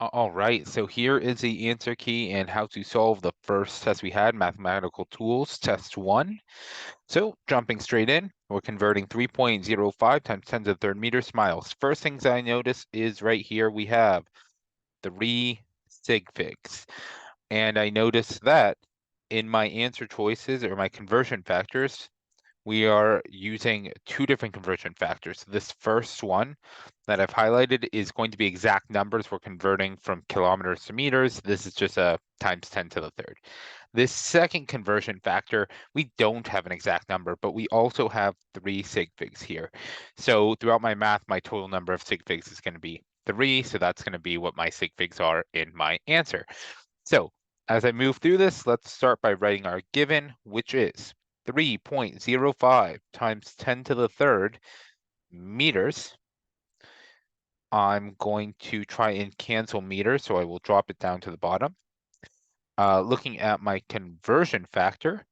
All right, so here is the answer key and how to solve the first test we had, Mathematical Tools, test 1. So jumping straight in, we're converting 3.05 times 10 to the third meters miles. First things I notice is right here we have 3 sig figs. And I notice that in my answer choices or my conversion factors, we are using two different conversion factors. This first one that I've highlighted is going to be exact numbers. We're converting from kilometers to meters. This is just a times 10 to the third. This second conversion factor, we don't have an exact number, but we also have 3 sig figs here. So throughout my math, my total number of sig figs is going to be 3. So that's going to be what my sig figs are in my answer. So as I move through this, let's start by writing our given, which is 3.05 times 10 to the third meters. I'm going to try and cancel meters, so I will drop it down to the bottom. Looking at my conversion factor,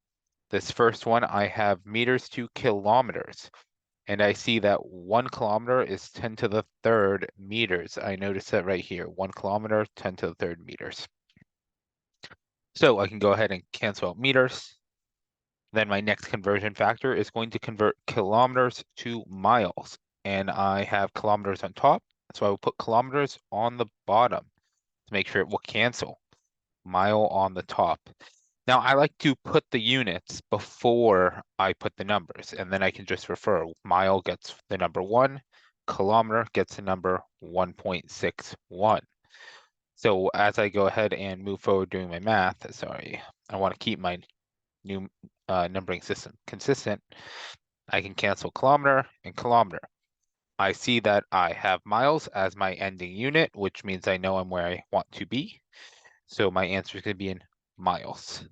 this first one, I have meters to kilometers. And I see that 1 kilometer is 10 to the third meters. I notice that right here, 1 kilometer, 10 to the third meters. So I can go ahead and cancel out meters. Then my next conversion factor is going to convert kilometers to miles. And I have kilometers on top, so I will put kilometers on the bottom to make sure it will cancel. Mile on the top. Now I like to put the units before I put the numbers, and then I can just refer. Mile gets the number 1, kilometer gets the number 1.61. So as I go ahead and move forward doing my math, sorry, I want to keep my new numbering system consistent. I can cancel kilometer and kilometer. I see that I have miles as my ending unit, which means I know I'm where I want to be. So my answer is going to be in miles.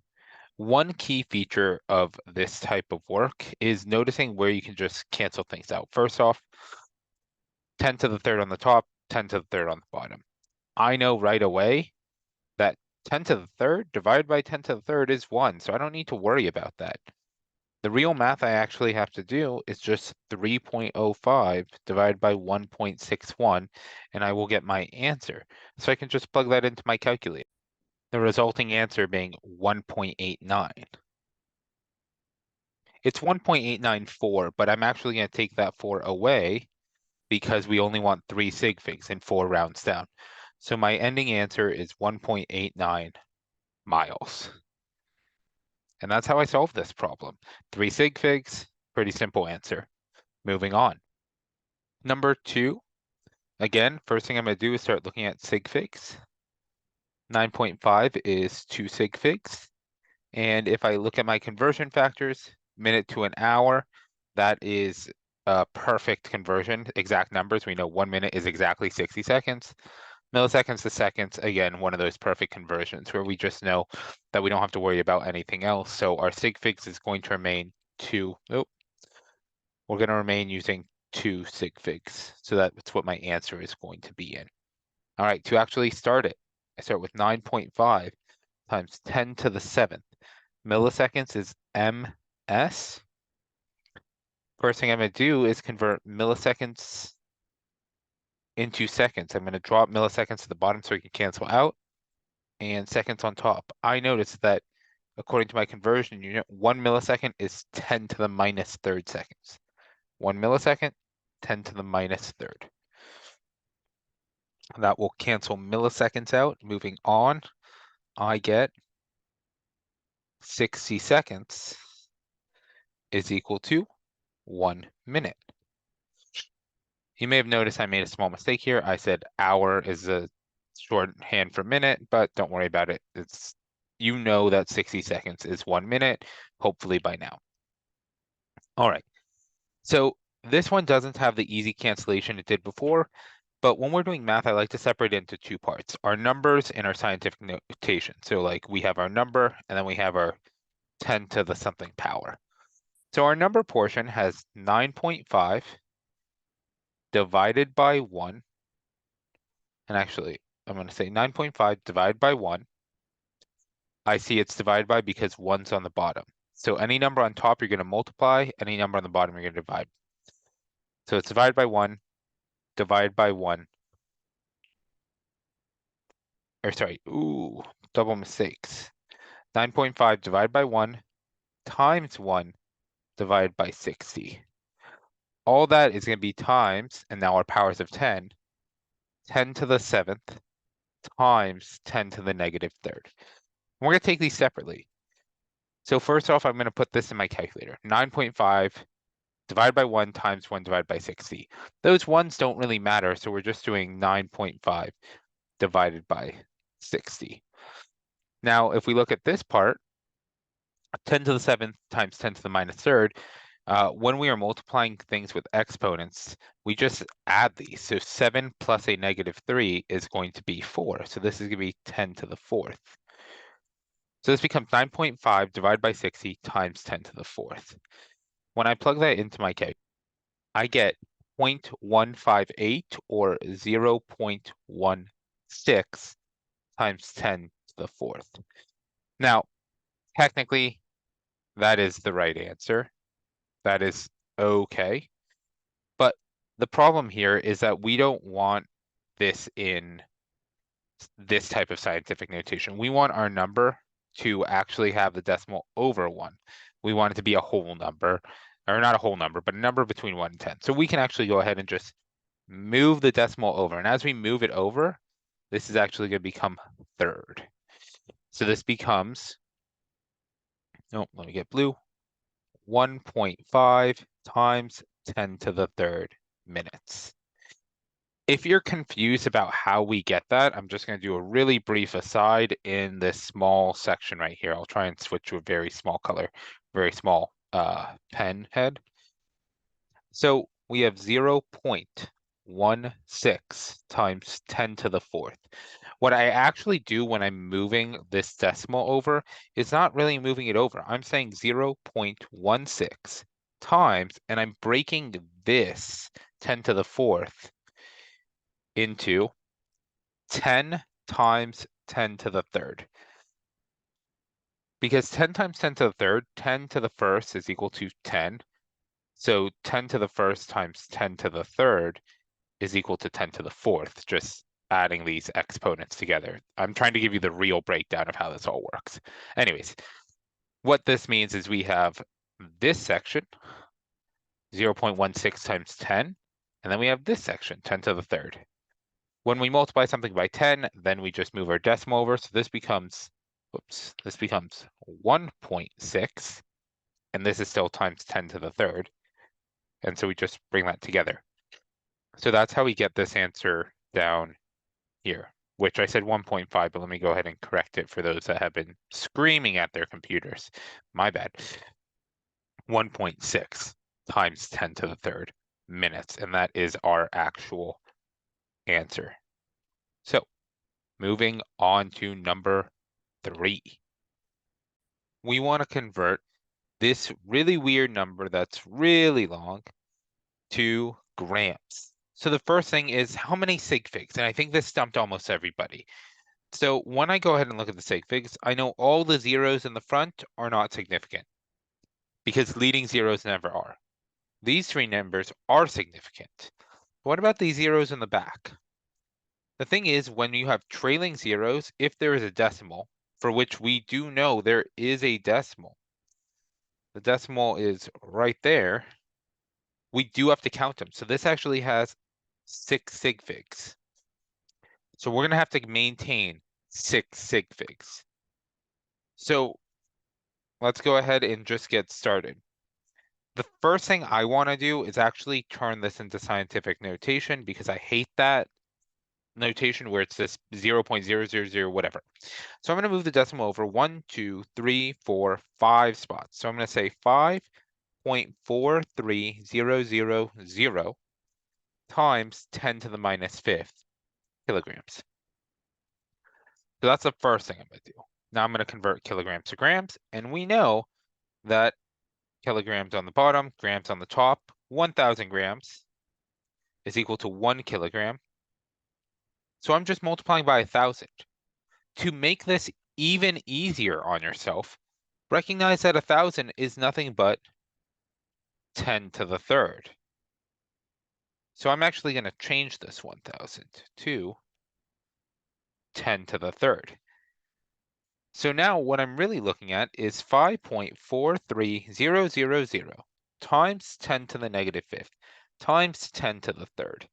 One key feature of this type of work is noticing where you can just cancel things out. First off, 10 to the third on the top, 10 to the third on the bottom. I know right away that 10 to the third divided by 10 to the third is 1, so I don't need to worry about that. The real math I actually have to do is just 3.05 divided by 1.61, and I will get my answer. So I can just plug that into my calculator. The resulting answer being 1.89. It's 1.894, but I'm actually going to take that 4 away because we only want 3 sig figs and 4 rounds down. So my ending answer is 1.89 miles. And that's how I solve this problem. 3 sig figs, pretty simple answer. Moving on. Number 2, again, first thing I'm going to do is start looking at sig figs. 9.5 is 2 sig figs. And if I look at my conversion factors, minute to an hour, that is a perfect conversion. Exact numbers, we know 1 minute is exactly 60 seconds. Milliseconds to seconds, again, one of those perfect conversions where we just know that we don't have to worry about anything else. So our sig figs is going to remain 2. Oh, we're going to remain using 2 sig figs. So that's what my answer is going to be in. All right, to actually start it, I start with 9.5 times 10 to the 7th. Milliseconds is ms. First thing I'm going to do is convert milliseconds into seconds. I'm going to drop milliseconds to the bottom so we can cancel out, and seconds on top. I noticed that according to my conversion unit, 1 millisecond is 10 to the minus third seconds. 1 millisecond, 10 to the minus third. That will cancel milliseconds out. Moving on, I get 60 seconds is equal to 1 minute. You may have noticed I made a small mistake here. I said hour is a shorthand for minute, but don't worry about it. You know that 60 seconds is 1 minute, hopefully by now. All right, so this one doesn't have the easy cancellation it did before, but when we're doing math, I like to separate it into two parts, our numbers and our scientific notation. So like we have our number and then we have our 10 to the something power. So our number portion has 9.5 divided by 1. And actually, I'm going to say 9.5 divided by 1. I see it's divided by because 1's on the bottom. So any number on top, you're going to multiply. Any number on the bottom, you're going to divide. So it's divided by 1, divided by 1, or sorry, double mistakes. 9.5 divided by 1 times 1 divided by 60. All that is going to be times, and now our powers of 10, 10 to the 7th times 10 to the negative third. We're going to take these separately. So first off, I'm going to put this in my calculator. 9.5 divided by 1 times 1 divided by 60. Those ones don't really matter, so we're just doing 9.5 divided by 60. Now, if we look at this part, 10 to the 7th times 10 to the minus third, when we are multiplying things with exponents, we just add these. So 7 plus a negative 3 is going to be 4. So this is going to be 10 to the 4th. So this becomes 9.5 divided by 60 times 10 to the 4th. When I plug that into my calculator, I get 0.158 or 0.16 times 10 to the 4th. Now, technically, that is the right answer. That is okay. But the problem here is that we don't want this in this type of scientific notation. We want our number to actually have the decimal over 1. We want it to be a whole number, or not a whole number, but a number between 1 and 10. So we can actually go ahead and just move the decimal over. And as we move it over, this is actually going to become third. So this becomes, oh, let me get blue, 1.5 times 10 to the third minutes. If you're confused about how we get that, I'm just going to do a really brief aside in this small section right here. I'll try and switch to a very small color, very small pen head. So we have 0.16 times 10 to the 4th. What I actually do when I'm moving this decimal over is not really moving it over. I'm saying 0.16 times, and I'm breaking this 10 to the 4th into 10 times 10 to the 3rd. Because 10 times 10 to the 3rd, 10 to the 1st is equal to 10. So 10 to the 1st times 10 to the 3rd is equal to 10 to the 4th, just adding these exponents together. I'm trying to give you the real breakdown of how this all works. Anyways, what this means is we have this section, 0.16 times 10, and then we have this section, 10 to the 3rd. When we multiply something by 10, then we just move our decimal over. So this becomes, this becomes 1.6, and this is still times 10 to the 3rd. And so we just bring that together. So that's how we get this answer down here, which I said 1.5, but let me go ahead and correct it for those that have been screaming at their computers. My bad. 1.6 times 10 to the 3rd minutes, and that is our actual answer. So moving on to number 3. We want to convert this really weird number that's really long to grams. So the first thing is how many sig figs? And I think this stumped almost everybody. So when I go ahead and look at the sig figs, I know all the zeros in the front are not significant because leading zeros never are. These 3 numbers are significant. What about these zeros in the back? The thing is, when you have trailing zeros, if there is a decimal, for which we do know there is a decimal, the decimal is right there, we do have to count them. So this actually has 6 sig figs. So we're going to have to maintain 6 sig figs. So let's go ahead and just get started. The first thing I want to do is actually turn this into scientific notation because I hate that notation where it's this 0.000 whatever. So I'm going to move the decimal over 1, 2, 3, 4, 5 spots. So I'm going to say 5.43000 times 10 to the minus 5th kilograms. So that's the first thing I'm going to do. Now I'm going to convert kilograms to grams, and we know that kilograms on the bottom, grams on the top, 1,000 grams is equal to 1 kilogram. So I'm just multiplying by 1,000. To make this even easier on yourself, recognize that 1,000 is nothing but 10 to the 3rd. So I'm actually going to change this 1,000 to 10 to the third. So now what I'm really looking at is 5.43000 times 10 to the negative fifth times 10 to the third.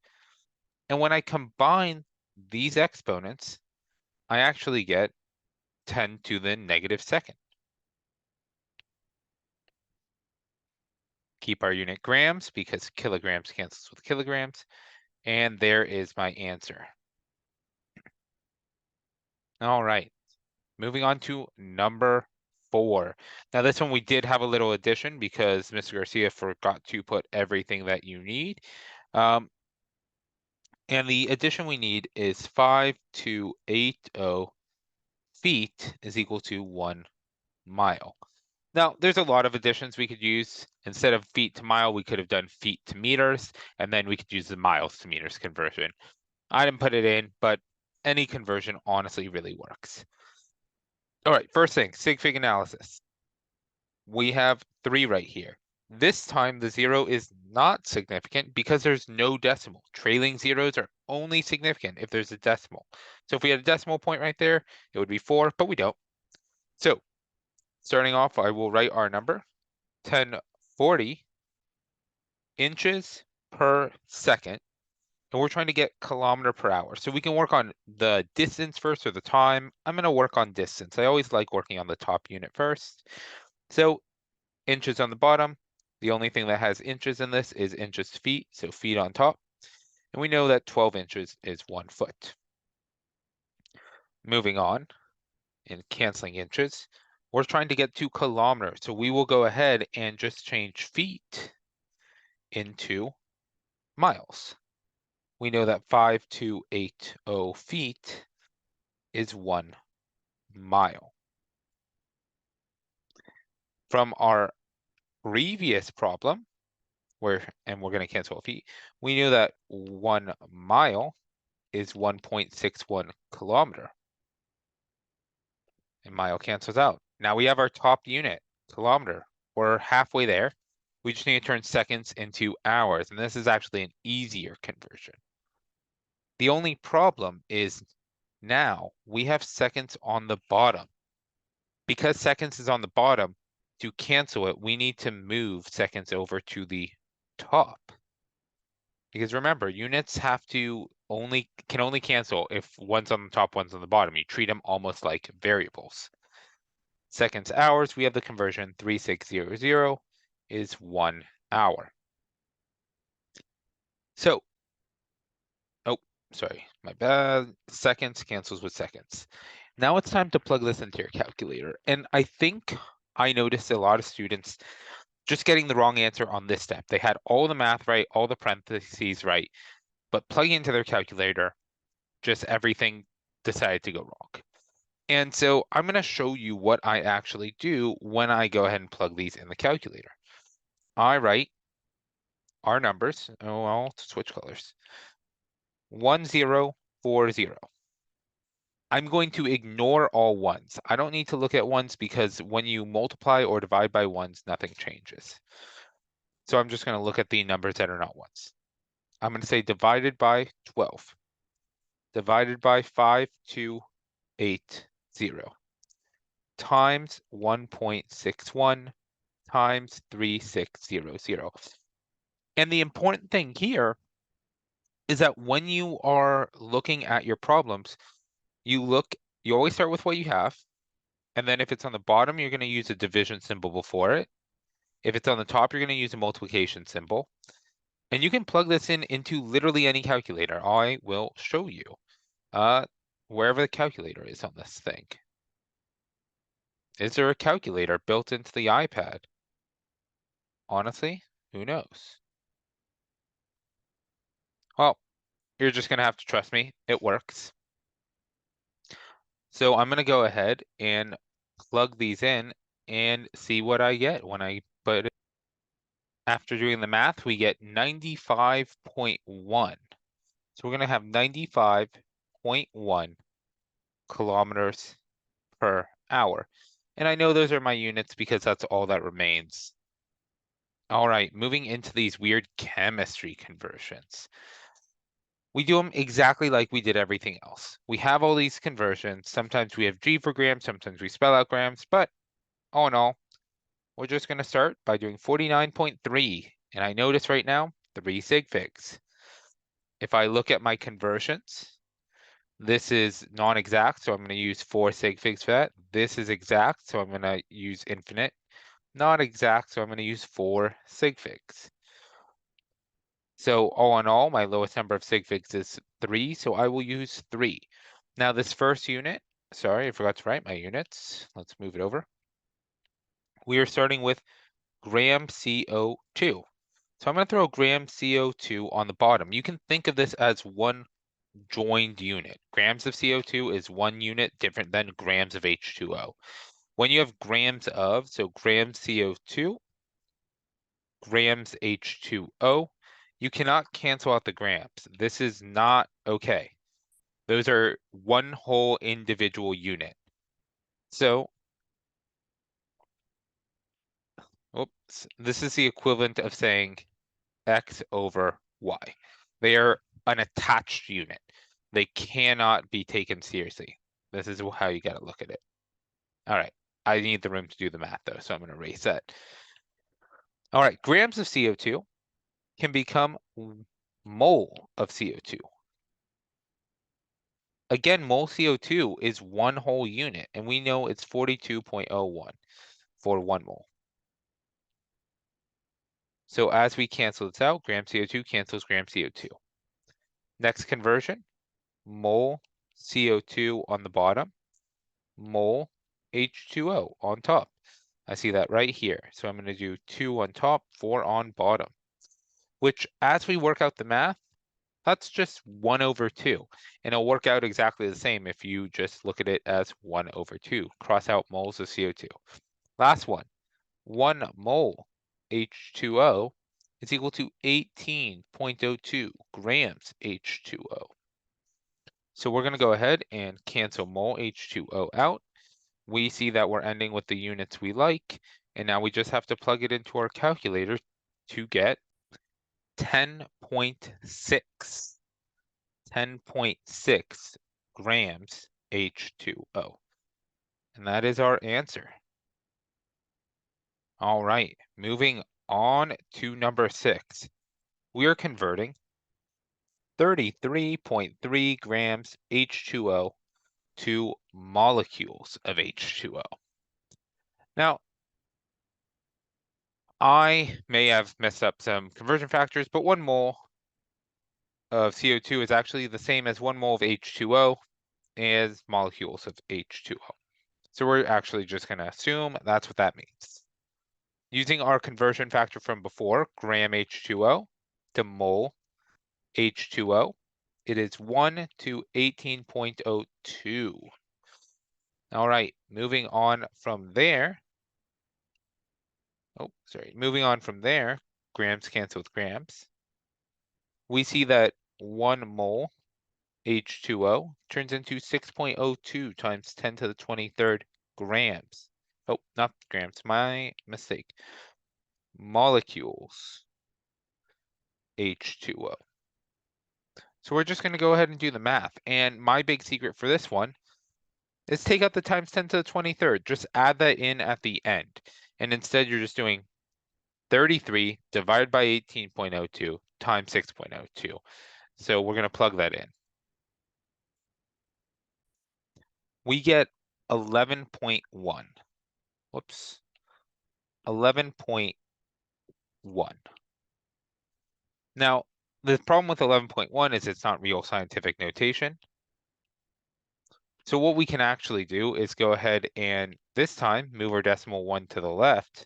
And when I combine these exponents, I actually get 10 to the negative second. Keep our unit grams because kilograms cancels with kilograms. And there is my answer. All right, moving on to number 4. Now this one we did have a little addition because Mr. Garcia forgot to put everything that you need. And the addition we need is 5280 feet is equal to 1 mile. Now, there's a lot of additions we could use. Instead of feet to mile, we could have done feet to meters, and then we could use the miles to meters conversion. I didn't put it in, but any conversion honestly really works. All right, first thing, sig fig analysis. We have 3 right here. This time the 0 is not significant because there's no decimal. Trailing zeros are only significant if there's a decimal. So if we had a decimal point right there, it would be 4, but we don't. So starting off, I will write our number, 1040 inches per second. And we're trying to get kilometer per hour. So we can work on the distance first or the time. I'm going to work on distance. I always like working on the top unit first. So inches on the bottom. The only thing that has inches in this is inches to feet, so feet on top. And we know that 12 inches is 1 foot. Moving on, and canceling inches, we're trying to get to kilometers. So we will go ahead and just change feet into miles. We know that 5280 feet is 1 mile. From our previous problem, we're going to cancel a feet, we knew that 1 mile is 1.61 kilometer. And mile cancels out. Now we have our top unit, kilometer. We're halfway there. We just need to turn seconds into hours, and this is actually an easier conversion. The only problem is now we have seconds on the bottom. Because seconds is on the bottom, to cancel it, we need to move seconds over to the top. Because remember, units can only cancel if one's on the top, one's on the bottom. You treat them almost like variables. Seconds, hours, we have the conversion 3600 is 1 hour. So, oh, sorry, my bad. Seconds cancels with seconds. Now it's time to plug this into your calculator. And I think I noticed a lot of students just getting the wrong answer on this step. They had all the math right, all the parentheses right, but plugging into their calculator, just everything decided to go wrong. And so I'm going to show you what I actually do when I go ahead and plug these in the calculator. I write our numbers. Oh, I'll switch colors. 1040. I'm going to ignore all ones. I don't need to look at ones because when you multiply or divide by ones, nothing changes. So I'm just going to look at the numbers that are not ones. I'm going to say divided by 12. Divided by 5280 times 1.61 times 3600. And the important thing here is that when you are looking at your problems, you always start with what you have. And then if it's on the bottom, you're going to use a division symbol before it. If it's on the top, you're going to use a multiplication symbol. And you can plug this in into literally any calculator. I will show you wherever the calculator is on this thing. Is there a calculator built into the iPad? Honestly, who knows? Well, you're just going to have to trust me. It works. So I'm going to go ahead and plug these in and see what I get when I put it. After doing the math, we get 95.1. So we're going to have 95.1 kilometers per hour. And I know those are my units because that's all that remains. All right, moving into these weird chemistry conversions. We do them exactly like we did everything else. We have all these conversions. Sometimes we have G for grams, sometimes we spell out grams, but all in all, we're just going to start by doing 49.3. And I notice right now, 3 sig figs. If I look at my conversions, this is non-exact, so I'm going to use 4 sig figs for that. This is exact, so I'm going to use infinite. Not exact, so I'm going to use 4 sig figs. So all in all, my lowest number of sig figs is 3, so I will use 3. Now this first unit, sorry, I forgot to write my units. Let's move it over. We are starting with gram CO2. So I'm going to throw gram CO2 on the bottom. You can think of this as one joined unit. Grams of CO2 is one unit different than grams of H2O. When you have grams of, so grams CO2, grams H2O, you cannot cancel out the grams. This is not okay. Those are one whole individual unit. So, oops, this is the equivalent of saying X over Y. They are an attached unit. They cannot be taken seriously. This is how you got to look at it. All right. I need the room to do the math though, so I'm going to erase that. All right. Grams of CO2 can become mole of CO2. Again, mole CO2 is one whole unit, and we know it's 42.01 for 1 mole. So as we cancel this out, gram CO2 cancels gram CO2. Next conversion, mole CO2 on the bottom, mole H2O on top. I see that right here. So I'm going to do 2 on top, 4 on bottom, which as we work out the math, that's just 1 over 2. And it'll work out exactly the same if you just look at it as 1 over 2. Cross out moles of CO2. Last one, 1 mole H2O is equal to 18.02 grams H2O. So we're going to go ahead and cancel mole H2O out. We see that we're ending with the units we like, and now we just have to plug it into our calculator to get 10.6 grams H2O. And that is our answer. All right, moving on to number 6. We are converting 33.3 grams H2O to molecules of H2O. Now, I may have messed up some conversion factors, but 1 mole of CO2 is actually the same as 1 mole of H2O as molecules of H2O. So we're actually just going to assume that's what that means. Using our conversion factor from before, gram H2O to mole H2O, it is 1 to 18.02. All right, moving on from there. Moving on from there, grams cancel with grams. We see that 1 mole H2O turns into 6.02 times 10 to the 23rd grams. Oh, not grams, my mistake. Molecules H2O. So we're just going to go ahead and do the math. And my big secret for this one is take out the times 10 to the 23rd. Just add that in at the end. And instead you're just doing 33 divided by 18.02 times 6.02. So we're going to plug that in. We get 11.1. Whoops. 11.1. Now, the problem with 11.1 is it's not real scientific notation. So what we can actually do is go ahead and this time move our decimal 1 to the left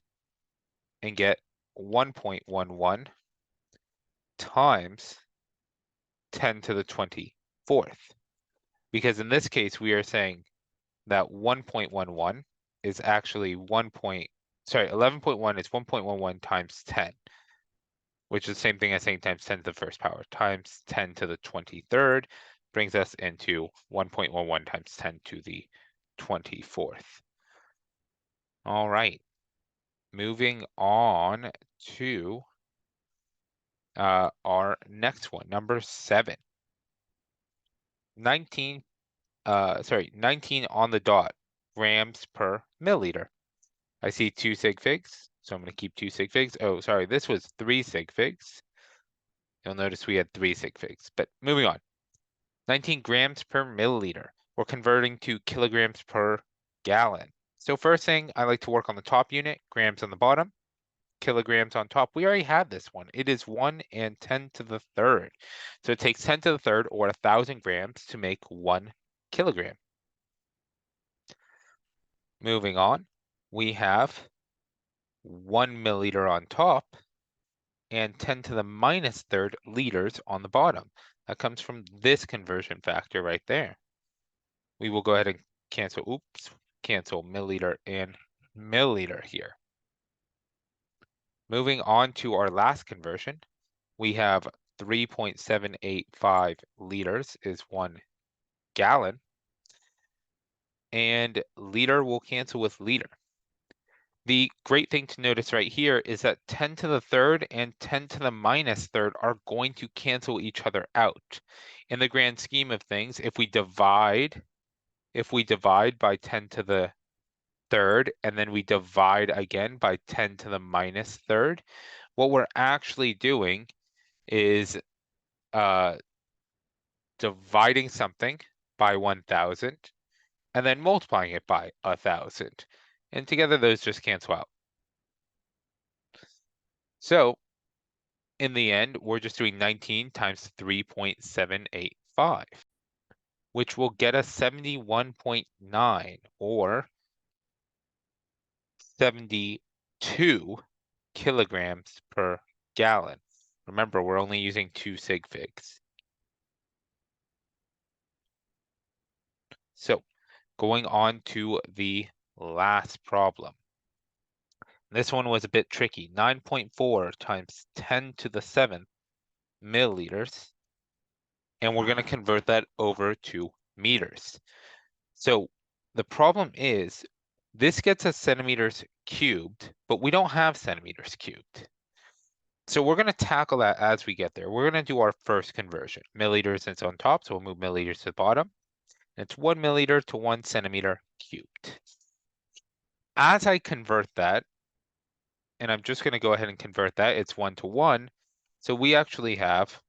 and get 1.11 times 10 to the 24th. Because in this case, we are saying that 1.11 is actually 11.1 is 1.11 times 10, which is the same thing as saying times 10 to the first power, times 10 to the 23rd, brings us into 1.11 times 10 to the 24th. All right, moving on to our next one, number 7. 19 on the dot grams per milliliter. I see 2 sig figs, so I'm going to keep 2 sig figs. Oh, sorry, this was 3 sig figs. You'll notice we had 3 sig figs, but moving on. 19 grams per milliliter. We're converting to kilograms per gallon. So first thing, I like to work on the top unit, grams on the bottom, kilograms on top. We already had this one. It is 1 and 10 to the third. So it takes 10 to the third or 1,000 grams to make 1 kilogram. Moving on, we have 1 milliliter on top and 10 to the minus third liters on the bottom. That comes from this conversion factor right there. We will go ahead and cancel milliliter and milliliter here. Moving on to our last conversion, we have 3.785 liters is 1 gallon, and liter will cancel with liter. The great thing to notice right here is that 10 to the third and 10 to the minus third are going to cancel each other out. In the grand scheme of things, if we divide by 10 to the third and then we divide again by 10 to the minus third, what we're actually doing is dividing something by 1,000 and then multiplying it by 1,000. And together those just cancel out. So in the end, we're just doing 19 times 3.785, which will get us 71.9 or 72 kilograms per gallon. Remember, we're only using 2 sig figs. So going on to the last problem. This one was a bit tricky. 9.4 times 10 to the 7th milliliters. And we're going to convert that over to meters. So the problem is this gets us centimeters cubed, but we don't have centimeters cubed. So we're going to tackle that as we get there. We're going to do our first conversion. Milliliters is on top, so we'll move milliliters to the bottom. It's 1 milliliter to 1 centimeter cubed. As I convert that, and I'm just going to go ahead and convert that, it's 1 to 1. So we actually have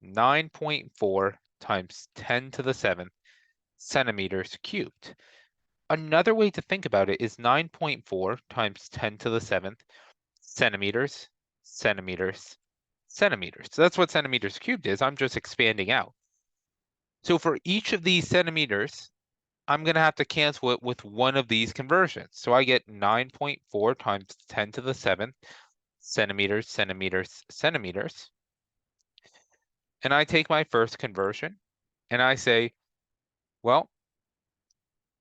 9.4 times 10 to the 7th centimeters cubed. Another way to think about it is 9.4 times 10 to the 7th centimeters, centimeters, centimeters. So that's what centimeters cubed is. I'm just expanding out. So for each of these centimeters, I'm going to have to cancel it with one of these conversions. So I get 9.4 times 10 to the 7th centimeters, centimeters, centimeters. And I take my first conversion and I say, well,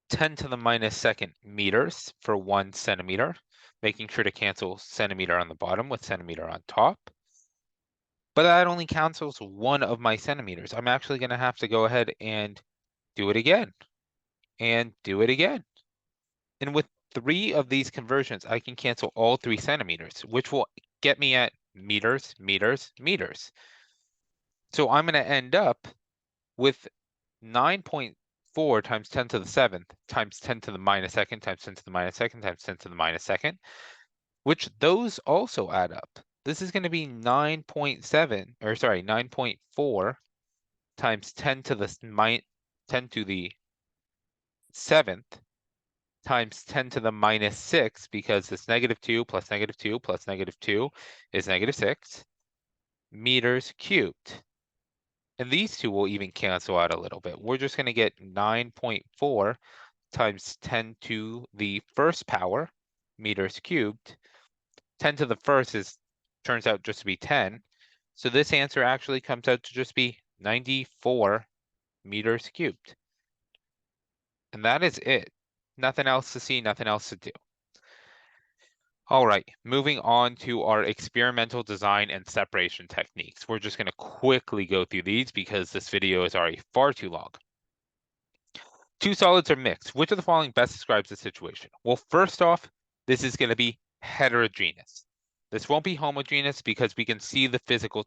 10 to the minus second meters for 1 centimeter, making sure to cancel centimeter on the bottom with centimeter on top. But that only cancels one of my centimeters. I'm actually going to have to go ahead and do it again and do it again. And with 3 of these conversions, I can cancel all 3 centimeters, which will get me at meters, meters, meters. So I'm going to end up with 9.4 times 10 to the 7th times 10 to the minus second times 10 to the minus second times 10 to the minus second, which those also add up. This is going to be 9.4 times 10 to the 7th times 10 to the minus 6, because this -2 plus -2 plus -2 is -6 meters cubed. And these two will even cancel out a little bit. We're just going to get 9.4 times 10 to the first power meters cubed. 10 to the first turns out just to be 10. So this answer actually comes out to just be 94 meters cubed. And that is it. Nothing else to see, nothing else to do. All right, moving on to our experimental design and separation techniques. We're just going to quickly go through these because this video is already far too long. Two solids are mixed. Which of the following best describes the situation? Well, first off, this is going to be heterogeneous. This won't be homogeneous because we can see the physical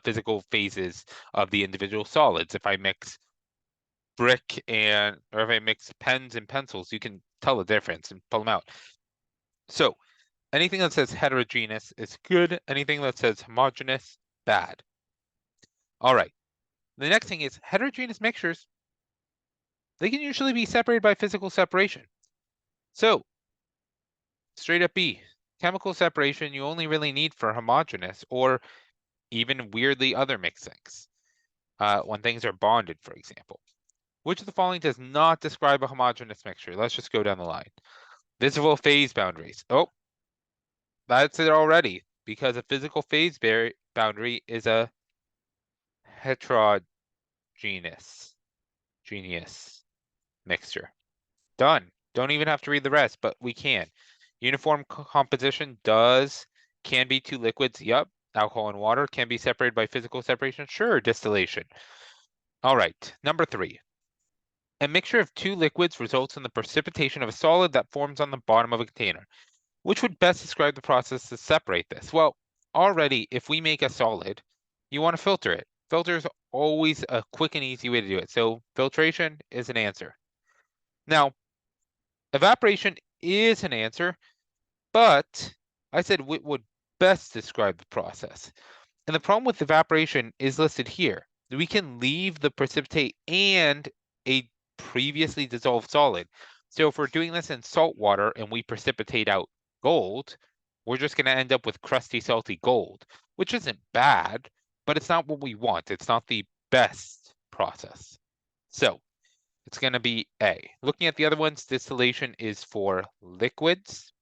physical phases of the individual solids. If I mix brick or if I mix pens and pencils, you can tell the difference and pull them out. So anything that says heterogeneous is good. Anything that says homogeneous, bad. All right. The next thing is heterogeneous mixtures. They can usually be separated by physical separation. So straight up B, chemical separation you only really need for homogeneous or even weirdly other mixings. When things are bonded, for example. Which of the following does not describe a homogeneous mixture? Let's just go down the line. Visible phase boundaries. Oh, that's it already, because a physical phase boundary is a heterogeneous mixture. Done. Don't even have to read the rest, but we can. Uniform composition can be two liquids. Yup. Alcohol and water can be separated by physical separation. Sure, distillation. All right, number 3. A mixture of two liquids results in the precipitation of a solid that forms on the bottom of a container. Which would best describe the process to separate this? Well, already, if we make a solid, you want to filter it. Filter is always a quick and easy way to do it. So filtration is an answer. Now, evaporation is an answer, but I said what would best describe the process. And the problem with evaporation is listed here. We can leave the precipitate and a previously dissolved solid. So if we're doing this in salt water and we precipitate out gold, we're just going to end up with crusty, salty gold, which isn't bad, but it's not what we want. It's not the best process. So it's going to be A. Looking at the other ones, distillation is for liquids,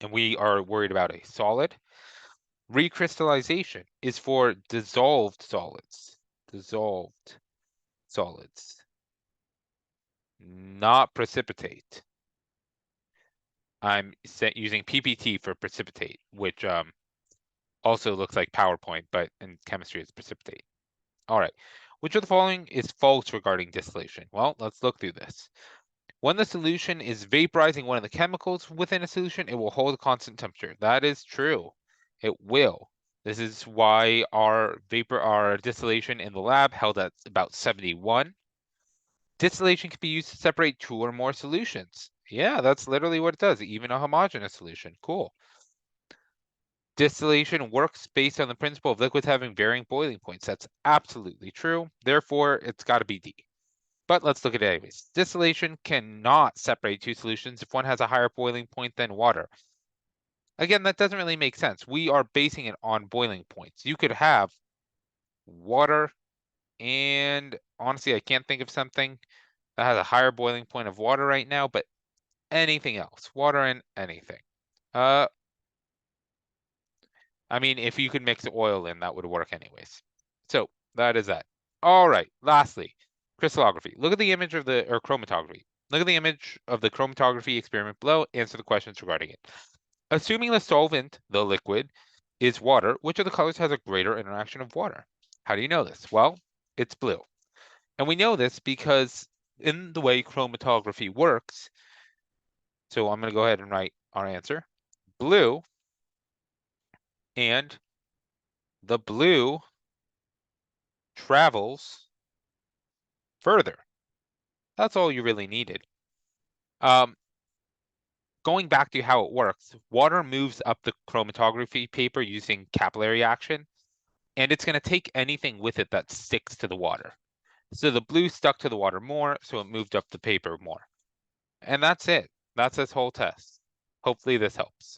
and we are worried about a solid. Recrystallization is for dissolved solids. Dissolved solids. Not precipitate. I'm using PPT for precipitate, which also looks like PowerPoint, but in chemistry it's precipitate. All right. Which of the following is false regarding distillation? Well, let's look through this. When the solution is vaporizing one of the chemicals within a solution, it will hold a constant temperature. That is true. It will. This is why our distillation in the lab held at about 71. Distillation can be used to separate two or more solutions. Yeah, that's literally what it does, even a homogeneous solution. Cool. Distillation works based on the principle of liquids having varying boiling points. That's absolutely true. Therefore, it's got to be D. But let's look at it anyways. Distillation cannot separate two solutions if one has a higher boiling point than water. Again, that doesn't really make sense. We are basing it on boiling points. You could have water and honestly, I can't think of something that has a higher boiling point of water right now, but anything else, water and anything. I mean, if you could mix oil in, that would work anyways. So that is that. All right, lastly, crystallography. Look at the image of or chromatography. Look at the image of the chromatography experiment below. Answer the questions regarding it. Assuming the solvent, the liquid, is water, which of the colors has a greater interaction of water? How do you know this? Well, it's blue. And we know this because in the way chromatography works, so I'm going to go ahead and write our answer. Blue, and the blue travels further. That's all you really needed. Going back to how it works, water moves up the chromatography paper using capillary action, and it's going to take anything with it that sticks to the water. So the blue stuck to the water more, so it moved up the paper more. And that's it. That's this whole test. Hopefully this helps.